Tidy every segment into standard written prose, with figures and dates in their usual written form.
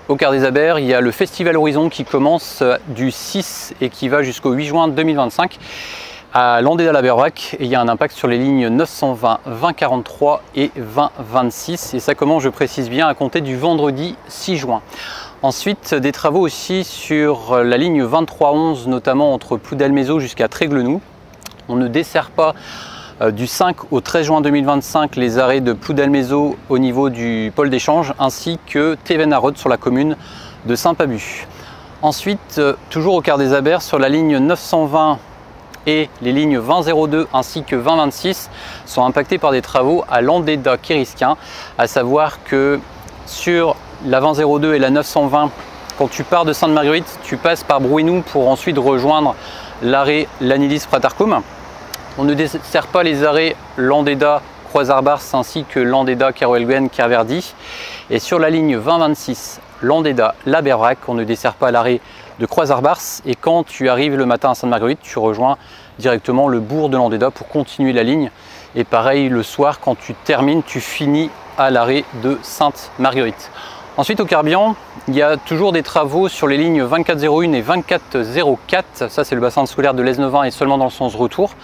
Au Quart des Abers, il y a le Festival Horizon qui commence du 6 et qui va jusqu'au 8 juin 2025 à Landéda-la-Berbrac, et il y a un impact sur les lignes 920, 2043 et 2026, et ça commence, je précise bien, à compter du vendredi 6 juin. Ensuite, des travaux aussi sur la ligne 2311, notamment entre Ploudalmézeau jusqu'à Tréglenoux. On ne dessert pas du 5 au 13 juin 2025 les arrêts de Ploudalmézeau au niveau du pôle d'échange, ainsi que Thévenarod sur la commune de Saint-Pabu. Ensuite, toujours au Quart des Abers, sur la ligne 920 et les lignes 2002 ainsi que 2026 sont impactés par des travaux à Landéda-Kérisquin, à savoir que sur la 2002 et la 920, quand tu pars de Sainte-Marguerite, tu passes par Brouinou pour ensuite rejoindre l'arrêt Lannilis-Pratarkoum. On ne dessert pas les arrêts Landéda-Croix-Arbars ainsi que Landéda-Kerouelguen-Kerverdi. Et sur la ligne 2026, Landéda-la-Berbrac, on ne dessert pas l'arrêt de Croix-Arbars, et quand tu arrives le matin à Sainte-Marguerite, tu rejoins directement le bourg de Landéda pour continuer la ligne. Et pareil, le soir, quand tu termines, tu finis à l'arrêt de Sainte-Marguerite. Ensuite, au Carbian, il y a toujours des travaux sur les lignes 2401 et 2404. Ça, c'est le bassin scolaire de l'Esnevin et seulement dans le sens retour.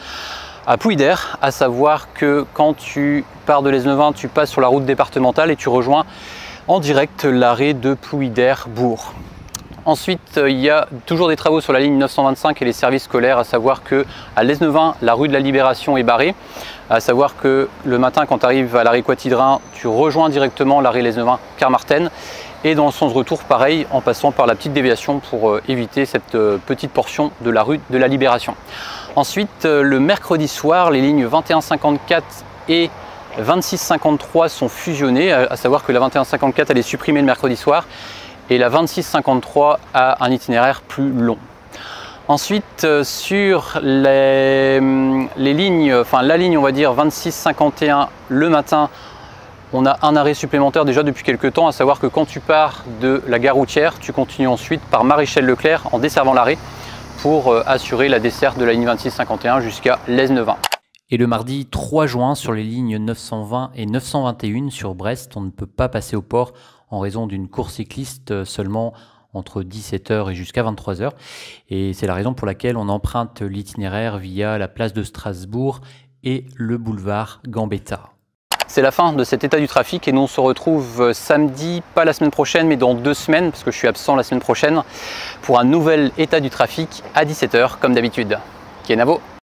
À Plouider, à savoir que quand tu pars de l'Esnevin, tu passes sur la route départementale et tu rejoins en direct l'arrêt de Plouider-Bourg. Ensuite, il y a toujours des travaux sur la ligne 925 et les services scolaires, à savoir que à l'Esnevin, la rue de la Libération est barrée, à savoir que le matin, quand tu arrives à l'arrêt Quatidrin, tu rejoins directement l'arrêt l'Esnevin-Carmarthen, et dans le sens retour, pareil, en passant par la petite déviation pour éviter cette petite portion de la rue de la Libération. Ensuite, le mercredi soir, les lignes 2154 et 2653 sont fusionnées, à savoir que la 2154 elle est supprimée le mercredi soir, et la 2653 a un itinéraire plus long. Ensuite, sur les lignes, la ligne on va dire 2651 le matin, on a un arrêt supplémentaire déjà depuis quelques temps, à savoir que quand tu pars de la gare routière, tu continues ensuite par Maréchal-Leclerc en desservant l'arrêt pour assurer la desserte de la ligne 2651 jusqu'à l'Esnevin. Et le mardi 3 juin, sur les lignes 920 et 921 sur Brest, on ne peut pas passer au port en raison d'une course cycliste seulement entre 17h et jusqu'à 23h. Et c'est la raison pour laquelle on emprunte l'itinéraire via la place de Strasbourg et le boulevard Gambetta. C'est la fin de cet état du trafic et nous on se retrouve samedi, pas la semaine prochaine mais dans 2 semaines, parce que je suis absent la semaine prochaine, pour un nouvel état du trafic à 17h comme d'habitude. Kenavo!